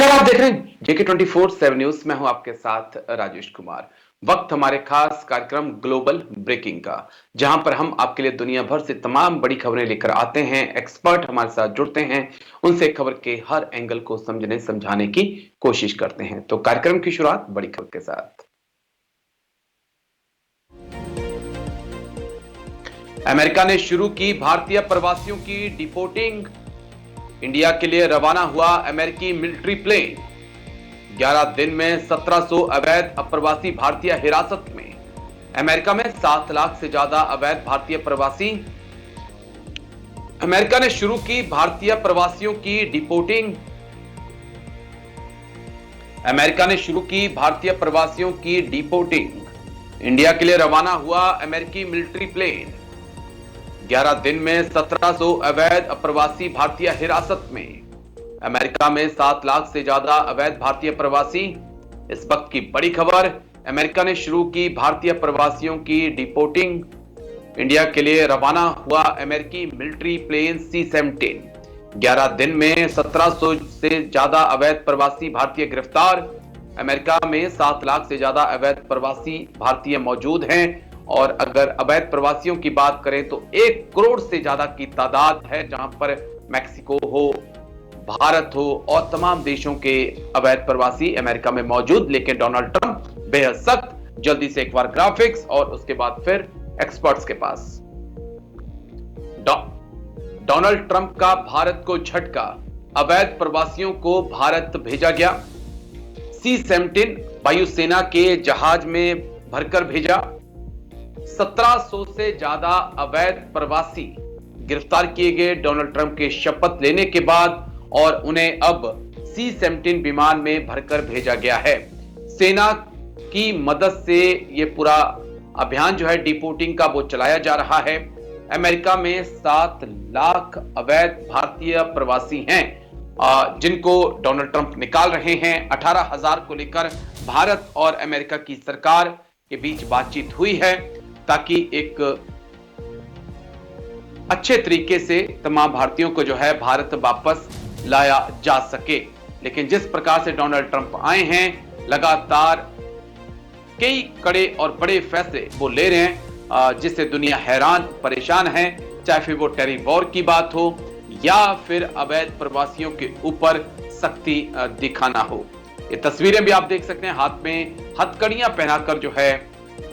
नमस्कार, आप देख रहे हैं जेके 24/7 न्यूज। मैं हूं आपके साथ राजेश कुमार। वक्त हमारे खास कार्यक्रम ग्लोबल ब्रेकिंग का, जहां पर हम आपके लिए दुनिया भर से तमाम बड़ी खबरें लेकर आते हैं। एक्सपर्ट हमारे साथ जुड़ते हैं, उनसे खबर के हर एंगल को समझने समझाने की कोशिश करते हैं। तो कार्यक्रम की शुरुआत बड़ी खबर के साथ। अमेरिका ने शुरू की भारतीय प्रवासियों की डिपोर्टिंग। इंडिया के लिए रवाना हुआ अमेरिकी मिलिट्री प्लेन। 11 दिन में 1700 अवैध अप्रवासी भारतीय हिरासत में। अमेरिका में 7 लाख से ज्यादा अवैध भारतीय प्रवासी। अमेरिका ने शुरू की भारतीय प्रवासियों की डिपोर्टिंग। अमेरिका ने शुरू की भारतीय प्रवासियों की डिपोर्टिंग। इंडिया के लिए रवाना हुआ अमेरिकी मिलिट्री प्लेन। 11 दिन में 1700 अवैध अप्रवासी भारतीय हिरासत में। अमेरिका में 7 लाख से ज्यादा अवैध भारतीय प्रवासी। इस वक्त की बड़ी खबर, अमेरिका ने शुरू की भारतीय प्रवासियों की डिपोर्टिंग। इंडिया के लिए रवाना हुआ अमेरिकी मिलिट्री प्लेन C-17। 11 दिन में 1700 से ज्यादा अवैध प्रवासी भारतीय गिरफ्तार। अमेरिका में 7 लाख से ज्यादा अवैध प्रवासी भारतीय मौजूद हैं। और अगर अवैध प्रवासियों की बात करें तो 1 करोड़ से ज्यादा की तादाद है, जहां पर मैक्सिको हो, भारत हो और तमाम देशों के अवैध प्रवासी अमेरिका में मौजूद। लेकिन डोनाल्ड ट्रंप बेहद सख्त। जल्दी से एक बार ग्राफिक्स और उसके बाद फिर एक्सपर्ट्स के पास। डोनाल्ड ट्रंप का भारत को झटका, अवैध प्रवासियों को भारत भेजा गया। C-17 वायुसेना के जहाज में भरकर भेजा। 1700 से ज्यादा अवैध प्रवासी गिरफ्तार किए गए डोनाल्ड ट्रंप के शपथ लेने के बाद, और उन्हें अब C-17 विमान में भरकर भेजा गया है। सेना की मदद से यह पूरा अभियान जो है डिपोर्टिंग का वो चलाया जा रहा है। अमेरिका में 7 लाख अवैध भारतीय प्रवासी हैं, जिनको डोनाल्ड ट्रंप निकाल रहे हैं। 18,000 को लेकर भारत और अमेरिका की सरकार के बीच बातचीत हुई है, ताकि एक अच्छे तरीके से तमाम भारतीयों को जो है भारत वापस लाया जा सके। लेकिन जिस प्रकार से डोनाल्ड ट्रंप आए हैं, लगातार कई कड़े और बड़े फैसले वो ले रहे हैं, जिससे दुनिया हैरान परेशान है। चाहे फिर वो टेरिफ वॉर की बात हो या फिर अवैध प्रवासियों के ऊपर सख्ती दिखाना हो। ये तस्वीरें भी आप देख सकते हैं, हाथ में हथकड़ियां पहनाकर जो है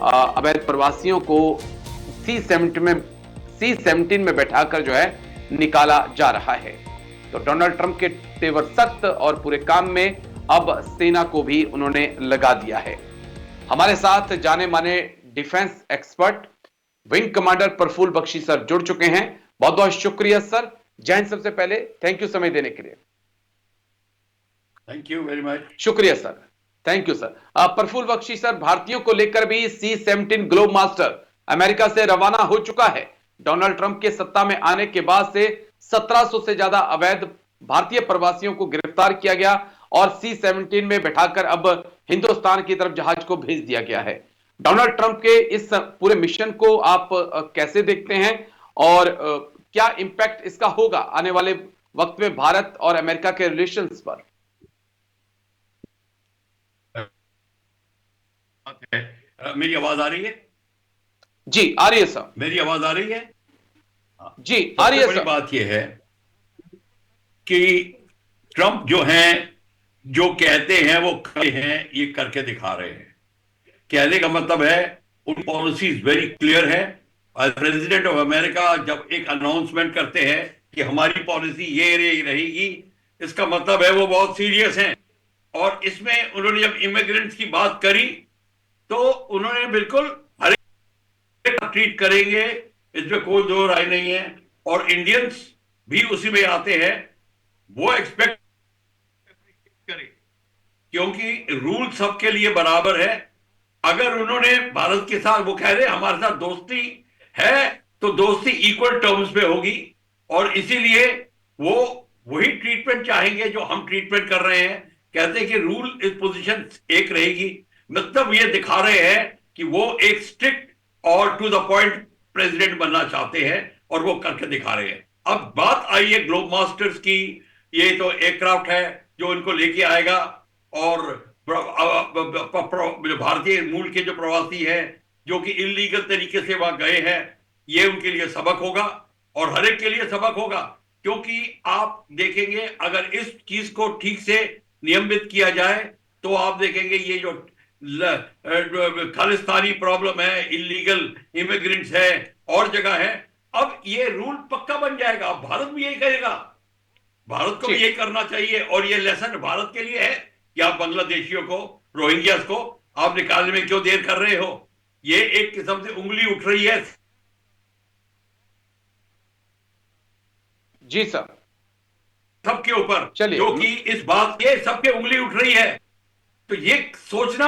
अवैध प्रवासियों को C-17 में बैठाकर जो है निकाला जा रहा है। तो डोनाल्ड ट्रंप के तेवर सख्त और पूरे काम में अब सेना को भी उन्होंने लगा दिया है। हमारे साथ जाने माने defence expert wing commander Praful Bakshi sir जुड़ चुके हैं। बहुत बहुत शुक्रिया सर। जय हिंद। सबसे पहले थैंक यू समय देने के लिए। Thank you very much. शुक्रिया sir, thank you sir. Praful Bakshi sir, भारतीयों को लेकर भी C-17 ग्लोब मास्टर अमेरिका से रवाना हो चुका है। डोनाल्ड ट्रंप के सत्ता में आने के बाद से 1700 से ज्यादा अवैध भारतीय प्रवासियों को गिरफ्तार किया गया और C-17 में बैठाकर अब हिंदुस्तान की तरफ जहाज को भेज दिया गया है। डोनाल्ड ट्रंप के इस पूरे मिशन को आप कैसे देखते हैं और क्या इंपैक्ट इसका होगा आने वाले वक्त में भारत और अमेरिका के रिलेशंस पर? मेरी आवाज आ रही है? जी आ रही है सर। मेरी आवाज आ रही है? जी आ रही है बड़ी सर। बात यह है कि ट्रंप जो हैं, जो कहते हैं वो खड़े हैं, ये करके दिखा रहे हैं। कहने का मतलब है उन पॉलिसीज वेरी क्लियर है। प्रेसिडेंट ऑफ अमेरिका जब एक अनाउंसमेंट करते हैं कि हमारी पॉलिसी ये रहेगी, इसका मतलब है वो बहुत सीरियस हैं। और इसमें उन्होंने जब इमिग्रेंट्स की बात करी तो उन्होंने बिल्कुल हर एक ट्रीट करेंगे, इसमें कोई दो राय नहीं है। और इंडियंस भी उसी में आते हैं, वो एक्सपेक्ट करें, क्योंकि रूल सबके लिए बराबर है। अगर उन्होंने भारत के साथ, वो कह रहे हमारे साथ दोस्ती है, तो दोस्ती इक्वल टर्म्स पे होगी। और इसीलिए वो वही ट्रीटमेंट चाहेंगे जो हम ट्रीटमेंट कर रहे हैं। कहते हैं कि रूल इस पोजीशन एक रहेगी। मतलब ये दिखा रहे हैं कि वो एक स्ट्रिक्ट और टू द पॉइंट प्रेसिडेंट बनना चाहते हैं, और वो करके दिखा रहे हैं। अब बात आई है ग्लोब मास्टर्स की। ये तो एयरक्राफ्ट है, जो इनको लेके आएगा, और भारतीय मूल के जो प्रवासी हैं जो कि इलीगल तरीके से वहां गए हैं, ये उनके लिए सबक होगा और हर एक के लिए सबक होगा। क्योंकि आप देखेंगे अगर इस चीज को ठीक से नियमित किया जाए तो आप देखेंगे ये जो खालिस्तानी प्रॉब्लम है, इलीगल इमिग्रेंट्स है और जगह है, अब ये रूल पक्का बन जाएगा। भारत भी यही करेगा, भारत को भी यही करना चाहिए। और ये लेसन भारत के लिए है कि आप बांग्लादेशियों को, रोहिंग्यास को आप निकालने में क्यों देर कर रहे हो। ये एक किस्म से उंगली उठ रही है। जी सर, सबके ऊपर, चलिए, जो कि इस बात के सबके उंगली उठ रही है। तो ये सोचना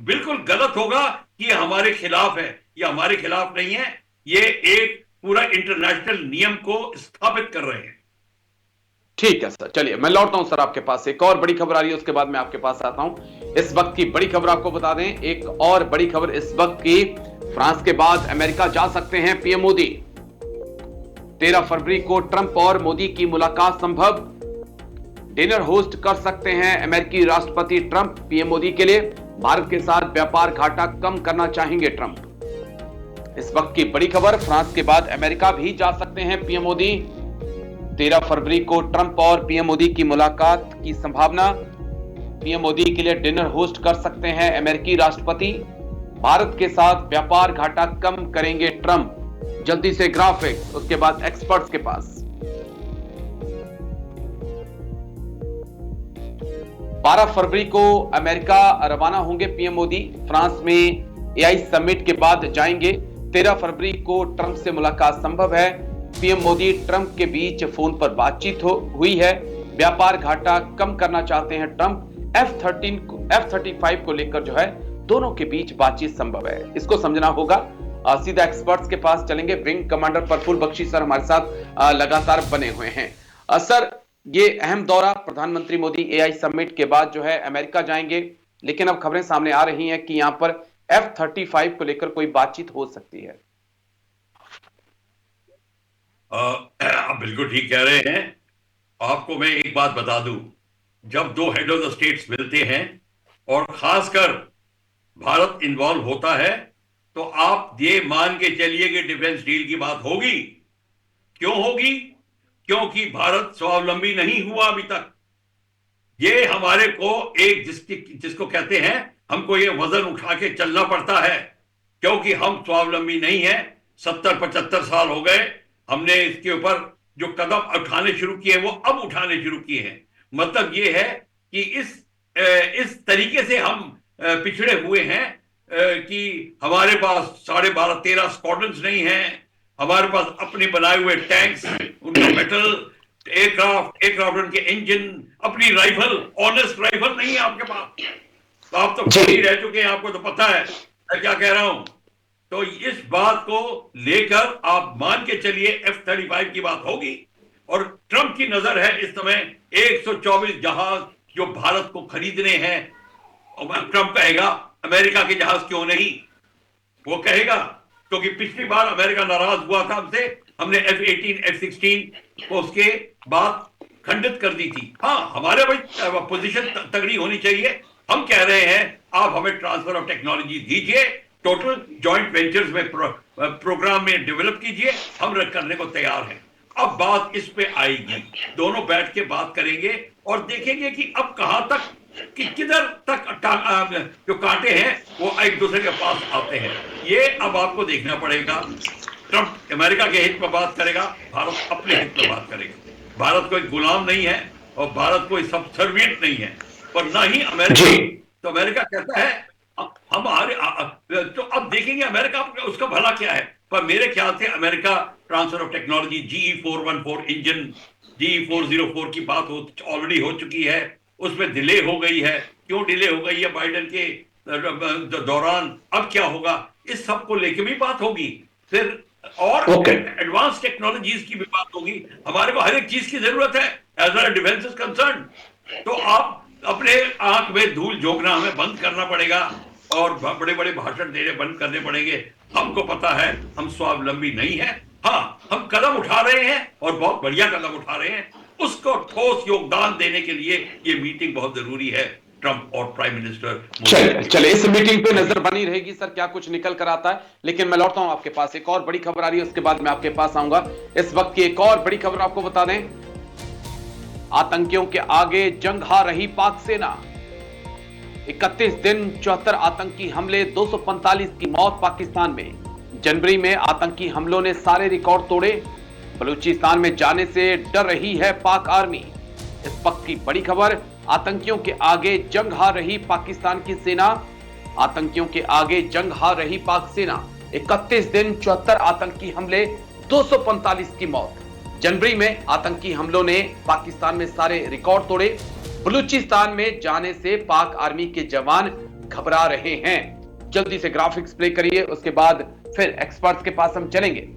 बिल्कुल गलत होगा कि ये हमारे खिलाफ है। ये हमारे खिलाफ नहीं है, ये एक पूरा इंटरनेशनल नियम को स्थापित कर रहे हैं। ठीक है सर, चलिए मैं लौटता हूं सर आपके पास। एक और बड़ी खबर आ रही है, उसके बाद मैं आपके पास आता हूं। इस वक्त की बड़ी खबर आपको बता दें, एक और बड़ी खबर इस वक्त की, फ्रांस के बाद अमेरिका जा सकते हैं पीएम मोदी। 13 फरवरी को ट्रंप और मोदी की मुलाकात संभव। डिनर होस्ट कर सकते हैं अमेरिकी राष्ट्रपति ट्रंप। पीएम मोदी के लिए भारत के साथ व्यापार घाटा कम करना चाहेंगे ट्रंप। इस वक्त की बड़ी खबर, फ्रांस के बाद अमेरिका भी जा सकते हैं पीएम मोदी। 13 फरवरी को ट्रंप और पीएम मोदी की मुलाकात की संभावना। पीएम मोदी के लिए डिनर होस्ट कर सकते हैं अमेरिकी राष्ट्रपति। भारत के साथ व्यापार घाटा कम करेंगे ट्रंप। जल्दी से ग्राफिक्स, उसके बाद एक्सपर्ट्स के पास। 12 फरवरी को अमेरिका रवाना होंगे पीएम मोदी। फ्रांस में एआई समिट के बाद जाएंगे। 13 फरवरी को ट्रंप से मुलाकात संभव है। पीएम मोदी ट्रंप के बीच फोन पर बातचीत हुई है। व्यापार घाटा कम करना चाहते हैं ट्रंप। F-35 को लेकर जो है दोनों के बीच बातचीत संभव है, इसको समझना होगा। सीधा एक्सपर्ट्स के पास चलेंगे। Wing commander Praful Bakshi sir हमारे साथ लगातार बने हुए हैं। सर, ये अहम दौरा, प्रधानमंत्री मोदी एआई समिट के बाद जो है अमेरिका जाएंगे, लेकिन अब खबरें सामने आ रही हैं कि यहां पर F-35 को लेकर कोई बातचीत हो सकती है। आप बिल्कुल ठीक कह रहे हैं। आपको मैं एक बात बता दूं, जब दो हेड ऑफ द स्टेट्स मिलते हैं और खासकर भारत इन्वॉल्व होता है, तो आप ये मान के चलिए कि डिफेंस डील की बात होगी। क्यों होगी? क्योंकि भारत स्वावलंबी नहीं हुआ अभी तक। ये हमारे को एक जिसको कहते हैं, हमको ये वजन उठा के चलना पड़ता है, क्योंकि हम स्वावलंबी नहीं है। 70-75 साल हो गए, हमने इसके ऊपर जो कदम उठाने शुरू किए वो अब उठाने शुरू किए हैं। मतलब ये है कि इस तरीके से हम पिछड़े हुए हैं कि हमारे पास 12.5-13 स्क्वाड्रन्स नहीं है, हमारे पास अपने बनाए हुए टैंक्स, उनका मेटल, एयरक्राफ्ट उनके इंजन, अपनी राइफल, ऑनेस्ट राइफल नहीं है आपके पास। तो आप तो ही रह चुके हैं, आपको तो पता है मैं क्या कह रहा हूं। तो इस बात को लेकर आप मान के चलिए F-35 की बात होगी। और ट्रंप की नजर है इस समय 124 जहाज जो भारत को खरीदने हैं। और ट्रंप कहेगा अमेरिका के जहाज क्यों नहीं, वो कहेगा, क्योंकि पिछली बार अमेरिका नाराज हुआ था हमसे, हमने F-18, F-16 को उसके बाद खंडित कर दी थी। हाँ, हमारे भाई पोजीशन तगड़ी होनी चाहिए। हम कह रहे हैं आप हमें ट्रांसफर ऑफ टेक्नोलॉजी दीजिए, टोटल जॉइंट वेंचर्स में प्रोग्राम में डेवलप कीजिए, हम करने को तैयार हैं। अब बात इस पे आएगी, दोनों बैठ के बात करेंगे और देखेंगे कि अब कहां तक, कि किधर तक जो कांटे हैं वो एक दूसरे के पास आते हैं। ये अब आपको देखना पड़ेगा। ट्रंप अमेरिका के हित में बात करेगा, भारत अपने हित में बात करेगा। भारत कोई गुलाम नहीं है और भारत कोई सबसर्विएंट नहीं है, पर ना ही अमेरिका। तो अमेरिका कहता है हमारे, तो अब देखेंगे अमेरिका उसका भला क्या है। पर मेरे ख्याल से America transfer of technology, GE-414 engine, GE-404 की बात ऑलरेडी हो चुकी है, उसमें डिले हो गई है। क्यों डिले हो गई है बाइडेन के दौरान, अब क्या होगा, इस सब को लेके भी बात होगी। फिर और एडवांस टेक्नोलॉजीज की भी बात होगी। हमारे को हर एक चीज की जरूरत है as far defence is concern. तो आप अपने आंख में धूल झोंकना हमें बंद करना पड़ेगा और बड़े बड़े भाषण देने बंद करने पड़ेंगे। हमको पता है हम स्वावलंबी नहीं है। हाँ, हम कदम उठा रहे हैं और बहुत बढ़िया कदम उठा रहे हैं। उसको ठोस योगदान देने के लिए ये मीटिंग बहुत जरूरी है ट्रंप और प्राइम मिनिस्टर चलिए चलिए, इस मीटिंग पे नजर बनी रहेगी सर, क्या कुछ निकल कर आता है। लेकिन मैं लौटता हूं आपके पास, एक और बड़ी खबर आ रही है, उसके बाद मैं आपके पास आऊंगा। इस वक्त की एक और बड़ी खबर आपको बता दें, आतंकियों के आगे जंग हार रही पाक सेना। 31 दिन 74 आतंकी हमले, 245 की मौत पाकिस्तान में। जनवरी में आतंकी हमलों ने सारे रिकॉर्ड तोड़े। बलूचिस्तान में जाने से डर रही है पाक आर्मी। इस वक्त की बड़ी खबर, आतंकियों के आगे जंग हार रही पाकिस्तान की सेना। आतंकियों के आगे जंग हार रही पाक सेना। 31 दिन 74 आतंकी हमले, 245 की मौत। जनवरी में आतंकी हमलों ने पाकिस्तान में सारे रिकॉर्ड तोड़े। बलूचिस्तान में जाने से पाक आर्मी के जवान घबरा रहे हैं। जल्दी से ग्राफिक्स प्ले करिए, उसके बाद फिर एक्सपर्ट्स के पास हम चलेंगे।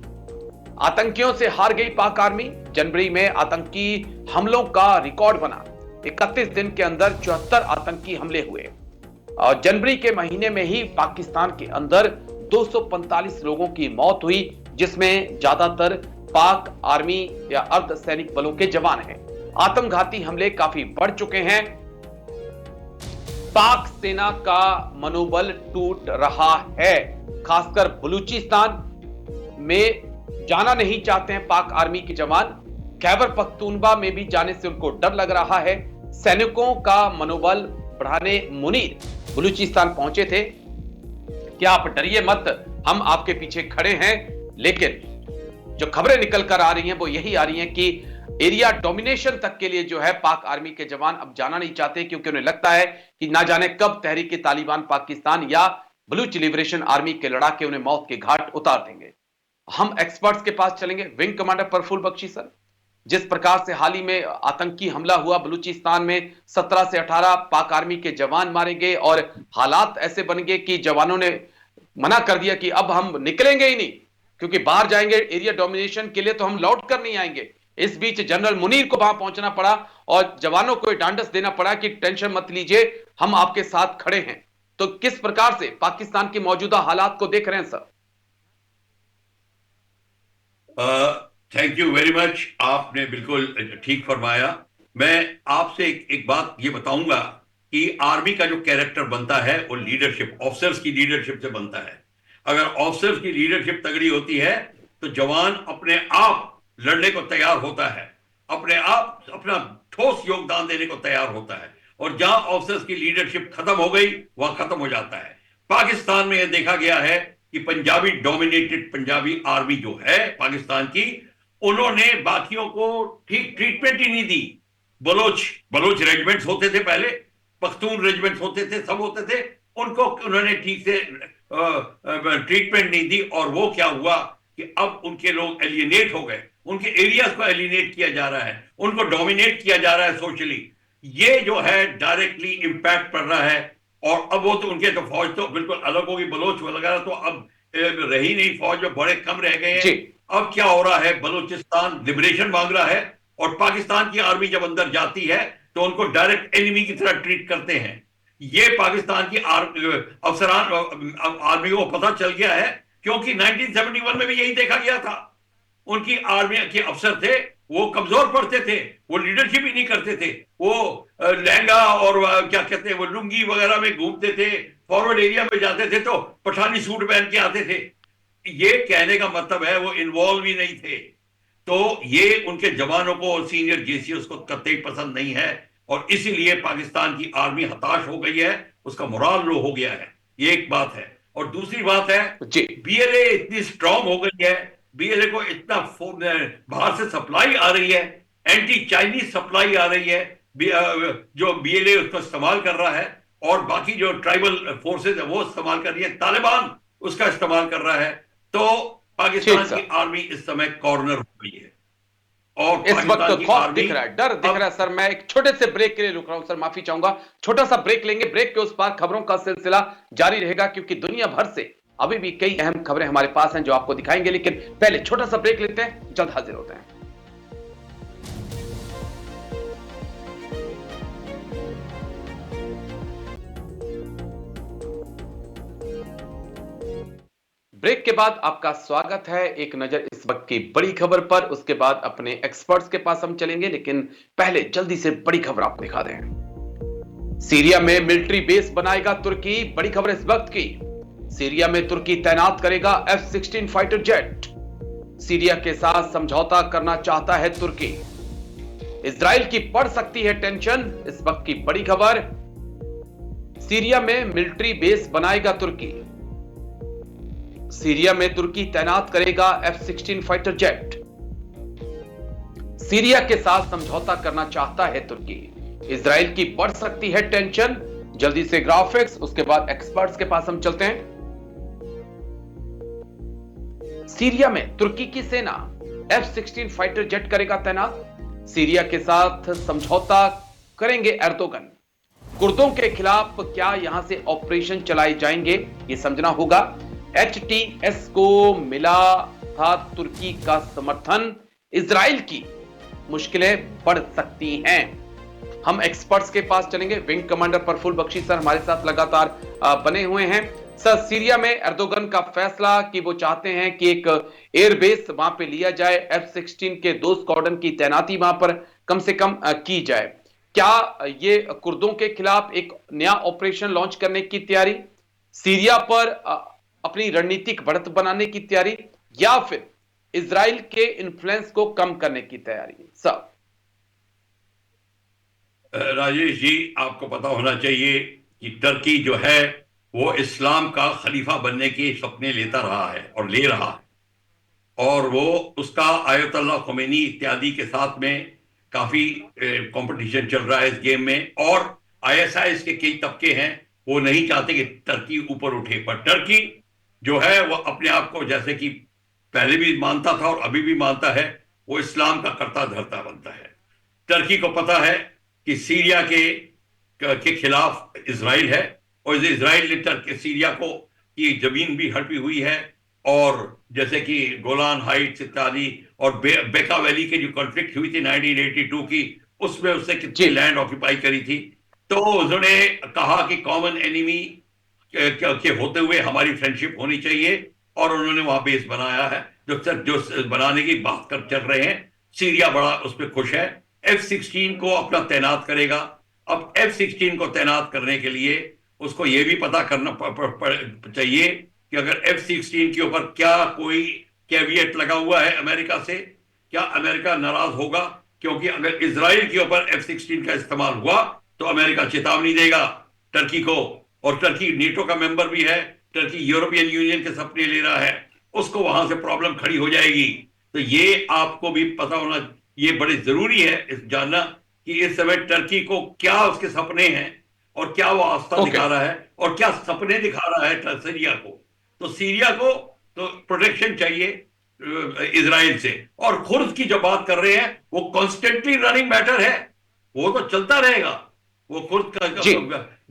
आतंकियों से हार गई पाक आर्मी। जनवरी में आतंकी हमलों का रिकॉर्ड बना। 31 दिन के अंदर 74 आतंकी हमले हुए और जनवरी के महीने में ही पाकिस्तान के अंदर 245 लोगों की मौत हुई, जिसमें ज्यादातर पाक आर्मी या अर्धसैनिक बलों के जवान हैं। आत्मघाती हमले काफी बढ़ चुके हैं। पाक सेना का मनोबल टूट रहा है, खासकर बलूचिस्तान में जाना नहीं चाहते हैं पाक आर्मी के जवान। खैबर पख्तूनवा में भी जाने से उनको डर लग रहा है। सैनिकों का मनोबल बढ़ाने मुनीर बलूचिस्तान पहुंचे थे। क्या आप डरिए मत, हम आपके पीछे खड़े हैं। लेकिन जो खबरें निकल कर आ रही हैं वो यही आ रही हैं कि एरिया डोमिनेशन तक के लिए जो है पाक आर्मी के जवान अब जाना नहीं चाहते, क्योंकि उन्हें लगता है कि ना जाने कब तहरीक तालिबान पाकिस्तान या बलूच लिबरेशन आर्मी के लड़ाके उन्हें मौत के घाट उतार देंगे। हम एक्सपर्ट्स के पास चलेंगे। Wing commander Praful Bakshi sir, जिस प्रकार से हाल ही में आतंकी हमला हुआ बलूचिस्तान में, 17 से 18 पाक आर्मी के जवान मारे गए और हालात ऐसे बन गए कि जवानों ने मना कर दिया कि अब हम निकलेंगे ही नहीं, क्योंकि बाहर जाएंगे एरिया डोमिनेशन के लिए तो हम लौट कर नहीं आएंगे। इस बीच जनरल मुनीर को वहां पहुंचना पड़ा और जवानों को डांडस देना पड़ा कि टेंशन मत लीजिए, हम आपके साथ खड़े हैं। तो किस प्रकार से पाकिस्तान की मौजूदा हालात को देख रहे हैं sir? Thank you very much, आपने बिल्कुल ठीक फरमाया। मैं आपसे एक बात ये बताऊंगा कि आर्मी का जो कैरेक्टर बनता है वो लीडरशिप, ऑफिसर्स की लीडरशिप से बनता है। अगर ऑफिसर्स की लीडरशिप तगड़ी होती है तो जवान अपने आप लड़ने को तैयार होता है, अपने आप अपना ठोस योगदान देने को तैयार होता है। और जहां ऑफिसर्स की लीडरशिप खत्म हो गई वह खत्म हो जाता है। पाकिस्तान में यह देखा गया है कि पंजाबी डोमिनेटेड पंजाबी आर्मी जो है पाकिस्तान की, उन्होंने बाकियों को ठीक ट्रीटमेंट ही नहीं दी। बलोच रेजिमेंट्स होते थे पहले, पख्तून रेजिमेंट्स होते थे, सब होते थे, उनको उन्होंने ठीक से ट्रीटमेंट नहीं दी। और वो क्या हुआ कि अब उनके लोग एलियनेट हो गए, उनके एरियाज को एलियनेट किया जा रहा है, उनको डोमिनेट किया जा रहा है सोशली। ये जो है डायरेक्टली इंपैक्ट पड़ रहा है। और अब वो तो उनके तो फौज तो बिल्कुल अलग होगी, बलोच वगैरह तो अब रही नहीं, फौज में बड़े कम रह गए हैं। अब क्या हो रहा है, बलूचिस्तान लिबरेशन मांग रहा है और पाकिस्तान की आर्मी जब अंदर जाती है तो उनको डायरेक्ट एनिमी की तरह ट्रीट करते हैं। ये पाकिस्तान की अफसरान आर्मी को पता चल गया है, क्योंकि 1971 में भी यही देखा गया था। उनकी आर्मी के अफसर थे, वो कमजोर पड़ते थे, वो लीडरशिप ही नहीं करते थे, वो लहंगा और क्या कहते हैं वो लुंगी वगैरह में घूमते थे, फॉरवर्ड एरिया में जाते थे तो पठानी सूट पहन के आते थे। ये कहने का मतलब है वो इन्वॉल्व ही नहीं थे। तो ये उनके जवानों को और सीनियर जेसीओस को कतई पसंद नहीं है और इसीलिए पाकिस्तान की आर्मी हताश हो गई है, उसका मोराल लो हो गया है। ये एक बात है। और दूसरी बात है, बीएलए इतनी स्ट्रांग हो गई है, बीएलए को इतना बाहर से सप्लाई आ रही है, एंटी चाइनीज सप्लाई आ रही है, जो बीएलए उसको इस्तेमाल कर रहा है और बाकी जो ट्राइबल फोर्सेज है वो इस्तेमाल कर रही है, तालिबान उसका इस्तेमाल कर रहा है। तो पाकिस्तान की आर्मी इस समय कॉर्नर हो गई है और इस वक्त खौफ दिख रहा है, डर दिख रहा है। सर मैं एक छोटे से ब्रेक के लिए रुक रहा हूं सर, माफी चाहूंगा, छोटा सा ब्रेक लेंगे। ब्रेक के उस पार खबरों का सिलसिला जारी रहेगा, क्योंकि दुनिया भर से अभी भी कई अहम खबरें हमारे पास हैं जो आपको दिखाएंगे। लेकिन पहले छोटा सा ब्रेक लेते हैं, जल्द हाजिर होते हैं। ब्रेक के बाद आपका स्वागत है। एक नजर इस वक्त की बड़ी खबर पर, उसके बाद अपने एक्सपर्ट्स के पास हम चलेंगे, लेकिन पहले जल्दी से बड़ी खबर आपको दिखा दें। सीरिया में मिलिट्री बेस बनाएगा तुर्की। बड़ी खबर इस वक्त की, सीरिया में तुर्की तैनात करेगा F-16 फाइटर जेट। सीरिया के साथ समझौता करना चाहता है तुर्की। इजराइल की बढ़ सकती है टेंशन। इस वक्त की बड़ी खबर, सीरिया में मिलिट्री बेस बनाएगा तुर्की। सीरिया में तुर्की तैनात करेगा F-16 फाइटर जेट। सीरिया के साथ समझौता करना चाहता है तुर्की। इजराइल की बढ़ सकती है टेंशन। जल्दी से ग्राफिक्स, उसके बाद एक्सपर्ट्स के पास हम चलते हैं। सीरिया में तुर्की की सेना F-16 फाइटर जेट करेगा तैनात। सीरिया के साथ समझौता करेंगे एर्दोगन। कुर्दों के खिलाफ क्या यहां से ऑपरेशन चलाए जाएंगे, यह समझना होगा। HTS को मिला था तुर्की का समर्थन। इजराइल की मुश्किलें बढ़ सकती हैं। हम एक्सपर्ट्स के पास चलेंगे। Wing commander Praful Bakshi sir हमारे साथ लगातार बने हुए हैं। सर, सीरिया में एर्दोगन का फैसला कि वो चाहते हैं कि एक एयरबेस वहां पे लिया जाए, F-16 के 2 स्क्वाड्रन की तैनाती वहां पर कम से कम की जाए। क्या ये कुर्दों के खिलाफ एक नया ऑपरेशन लॉन्च करने की तैयारी, सीरिया पर अपनी रणनीतिक बढ़त बनाने की तैयारी, या फिर इजराइल के इन्फ्लुएंस को कम करने की तैयारी? सर राजेश जी, आपको पता होना चाहिए कि टर्की जो है वो इस्लाम का खलीफा बनने के सपने लेता रहा है और ले रहा है, और वो उसका आयतुल्लाह खुमैनी इत्यादि के साथ में काफी कंपटीशन चल रहा है इस गेम में। और ISIS के कई तबके हैं, वो नहीं चाहते कि टर्की ऊपर उठे, पर टर्की जो है वो अपने आप को, जैसे कि पहले भी मानता था और अभी भी मानता है, वो इस्लाम का कर्ता धर्ता बनता है। टर्की को पता है कि सीरिया के खिलाफ इजराइल है, और इजराइल ने टर्की सीरिया को की जमीन भी हड़पी हुई है, और जैसे कि गोलान हाइट्स इत्यादि और बेका वैली के जो कॉन्फ्लिक्ट हुई थी 1982 की, उसमें उसने कितनी लैंड ऑक्यूपाई करी थी। तो उन्होंने कहा कि कॉमन एनिमी के होते हुए हमारी फ्रेंडशिप होनी चाहिए, और उन्होंने वहां बेस बनाया है, जो बनाने की बात कर चल रहे हैं। सीरिया बड़ा उस पर खुश है। F-16 को अपना तैनात करेगा। अब F-16 को तैनात करने के लिए उसको यह भी पता करना चाहिए कि अगर F-16 के ऊपर क्या कोई कैविएट लगा हुआ है अमेरिका से, क्या अमेरिका नाराज होगा? क्योंकि अगर इजराइल के ऊपर F-16 का इस्तेमाल हुआ तो अमेरिका चेतावनी देगा टर्की को, और टर्की नेटो का मेंबर भी है, टर्की यूरोपियन यूनियन के सपने ले रहा है, उसको वहां से प्रॉब्लम खड़ी हो जाएगी। तो ये आपको भी पता होना, ये बड़े जरूरी है इस जानना कि इस समय टर्की को क्या उसके सपने हैं, और क्या वो आस्था दिखा रहा है, और क्या सपने दिखा रहा है सीरिया को। तो सीरिया को तो प्रोटेक्शन चाहिए इजराइल से। और खुर्द की जो बात कर रहे हैं वो कॉन्स्टेंटली रनिंग मैटर है, वो तो चलता रहेगा। वो खुर्द का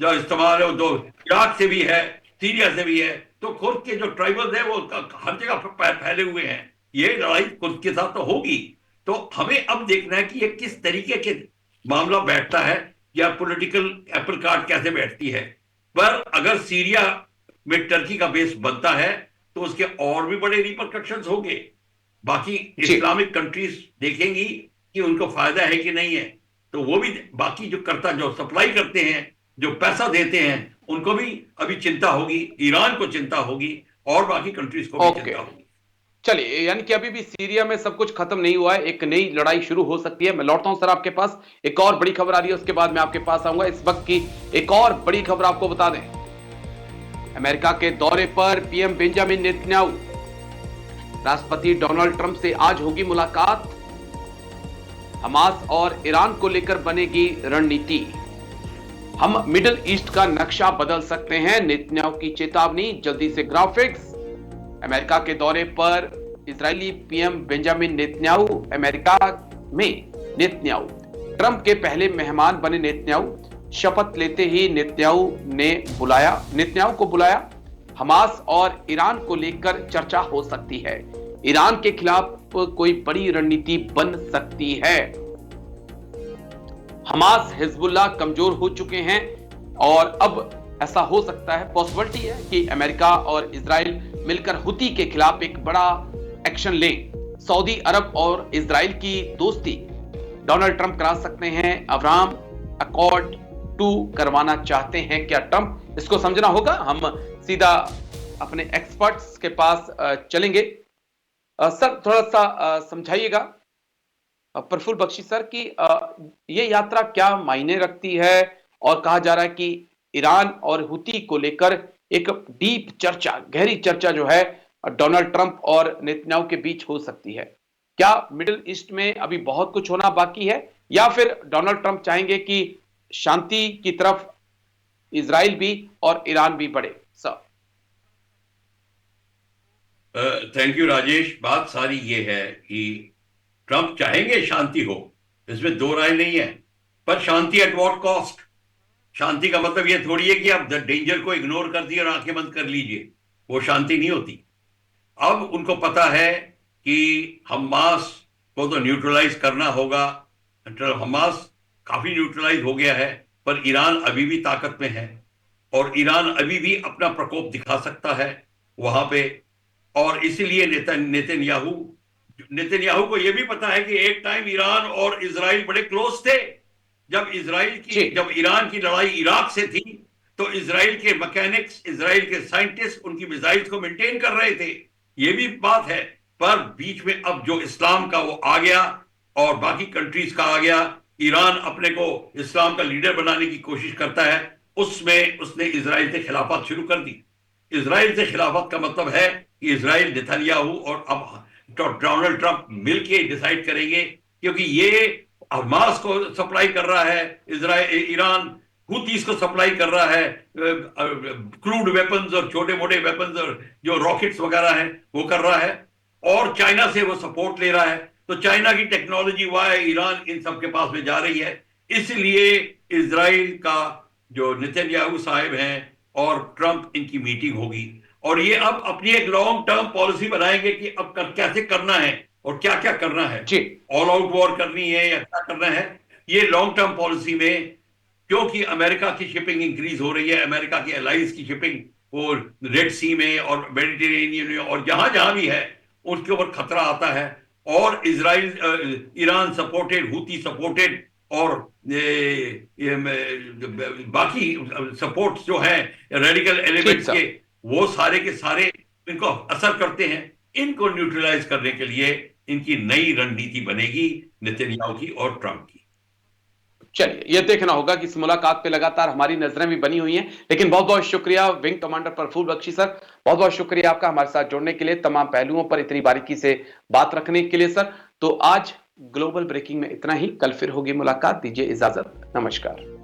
जो इस्तेमाल है वो इराक से भी है, सीरिया से भी है। तो खुर्द के जो ट्राइबल्स है वो हर जगह फैले हुए हैं। ये लड़ाई खुर्द के साथ तो होगी। तो हमें अब देखना है कि ये किस तरीके के मामला बैठता है, या पॉलिटिकल एप्पल कार्ड कैसे बैठती है। पर अगर सीरिया में टर्की का बेस बनता है तो उसके और भी बड़े रिपरकशंस होंगे। बाकी इस्लामिक कंट्रीज देखेंगी कि उनको फायदा है कि नहीं है, तो वो भी बाकी जो सप्लाई करते हैं, जो पैसा देते हैं, उनको भी अभी चिंता होगी, ईरान को चिंता होगी, और बाकी कंट्रीज को भी चिंता होगी। चलिए, यानी कि अभी भी सीरिया में सब कुछ खत्म नहीं हुआ है, एक नई लड़ाई शुरू हो सकती है। मैं लौटता हूं सर आपके पास, एक और बड़ी खबर आ रही है, उसके बाद मैं आपके पास आऊंगा। इस वक्त की एक और बड़ी खबर आपको बता दें, अमेरिका के दौरे पर पीएम बेंजामिन नेतन्याहू, राष्ट्रपति डोनाल्ड ट्रंप से आज होगी मुलाकात। हमास और ईरान को लेकर बनेगी रणनीति। हम मिडिल ईस्ट का नक्शा बदल सकते हैं, नेतन्याहू की चेतावनी। जल्दी से ग्राफिक्स, अमेरिका के दौरे पर Israeli PM Benjamin Netanyahu, America में नेतन्याहू, ट्रंप के पहले मेहमान बने नेतन्याहू। शपथ लेते ही नेतन्याहू को बुलाया। हमास और ईरान को लेकर चर्चा हो सकती है। ईरान के खिलाफ कोई बड़ी रणनीति बन सकती है। हमास हिजबुल्लाह कमजोर हो चुके हैं, और अब ऐसा हो सकता है, पॉसिबिलिटी है कि अमेरिका और इजराइल मिलकर हुती के खिलाफ एक बड़ा एक्शन लें। सऊदी अरब और इजराइल की दोस्ती डोनाल्ड ट्रंप करा सकते हैं। अब्राहम अकॉर्ड 2 करवाना चाहते हैं क्या ट्रंप? इसको समझना होगा। हम सीधा अपने एक्सपर्ट्स के पास चलेंगे। सर थोड़ा सा समझाइएगा प्रफुल्ल बख्शी सर कि ये यात्रा क्या मायने रखती है, और कहा जा रहा है कि ईरान और हुती को लेकर एक डीप चर्चा, गहरी चर्चा जो है डोनाल्ड ट्रंप और नेतन्याहू के बीच हो सकती है। क्या मिडिल ईस्ट में अभी बहुत कुछ होना बाकी है, या फिर डोनाल्ड ट्रंप चाहेंगे कि शांति की तरफ इजराइल भी और ईरान भी बढ़े? Sir thank you Rajesh. बात सारी ये है कि ट्रंप चाहेंगे शांति हो, इसमें दो राय नहीं है, पर शांति एट व्हाट कॉस्ट? शांति का मतलब ये थोड़ी है कि आप डेंजर को इग्नोर कर दिए और आंखें बंद कर लीजिए, वो शांति नहीं होती। अब उनको पता है कि हमास को तो न्यूट्रलाइज करना होगा। हमास काफी न्यूट्रलाइज हो गया है, पर ईरान अभी भी ताकत में है और ईरान अभी भी अपना प्रकोप दिखा सकता है वहां पे। और इसीलिए नेतन्याहू को यह भी पता है कि एक टाइम ईरान और इजराइल बड़े क्लोज थे। जब ईरान की लड़ाई इराक से थी तो इजराइल के मैकेनिक्स, इजराइल के साइंटिस्ट उनकी मिसाइल्स को मेंटेन कर रहे थे। ये भी बात है। पर बीच में अब जो इस्लाम का वो आ गया और बाकी कंट्रीज का आ गया, ईरान अपने को इस्लाम का लीडर बनाने की कोशिश करता है, उसमें उसने इजराइल से खिलाफत शुरू कर दी। इजराइल से खिलाफत का मतलब है कि इजराइल, नेतन्याहू और अब डोनाल्ड ट्रंप मिलके डिसाइड करेंगे, क्योंकि ये हमास को सप्लाई कर रहा है ईरान, हुतीस को सप्लाई कर रहा है क्रूड वेपन्स और छोटे मोटे वेपन्स और जो रॉकेट्स वगैरह हैं वो कर रहा है, और चाइना से वो सपोर्ट ले रहा है। तो चाइना की टेक्नोलॉजी ईरान इन सब के पास में जा रही है। इसलिए इजराइल का जो नेतन्याहू साहब हैं और ट्रंप, इनकी मीटिंग होगी और ये अब अपनी एक लॉन्ग टर्म पॉलिसी बनाएंगे कि अब कैसे करना है और क्या क्या करना है। ऑल आउट वॉर करनी है या क्या करना है, ये लॉन्ग टर्म पॉलिसी में, क्योंकि अमेरिका की शिपिंग इंक्रीज हो रही है, अमेरिका की एलाइज की शिपिंग वो रेड सी में और मेडिटेरेनियन में और जहां जहां भी है उसके ऊपर खतरा आता है। और इजराइल, ईरान सपोर्टेड, हुती सपोर्टेड और बाकी सपोर्ट जो है रेडिकल एलिमेंट्स के, वो सारे के सारे इनको असर करते हैं। इनको न्यूट्रलाइज करने के लिए इनकी नई रणनीति बनेगी नेतन्याहू की और ट्रंप की। चलिए ये देखना होगा कि इस मुलाकात पे लगातार हमारी नजरें भी बनी हुई हैं। लेकिन बहुत बहुत शुक्रिया wing commander Praful Bakshi sir, बहुत बहुत शुक्रिया आपका हमारे साथ जुड़ने के लिए, तमाम पहलुओं पर इतनी बारीकी से बात रखने के लिए सर। तो आज ग्लोबल ब्रेकिंग में इतना ही, कल फिर होगी मुलाकात। दीजिए इजाजत, नमस्कार।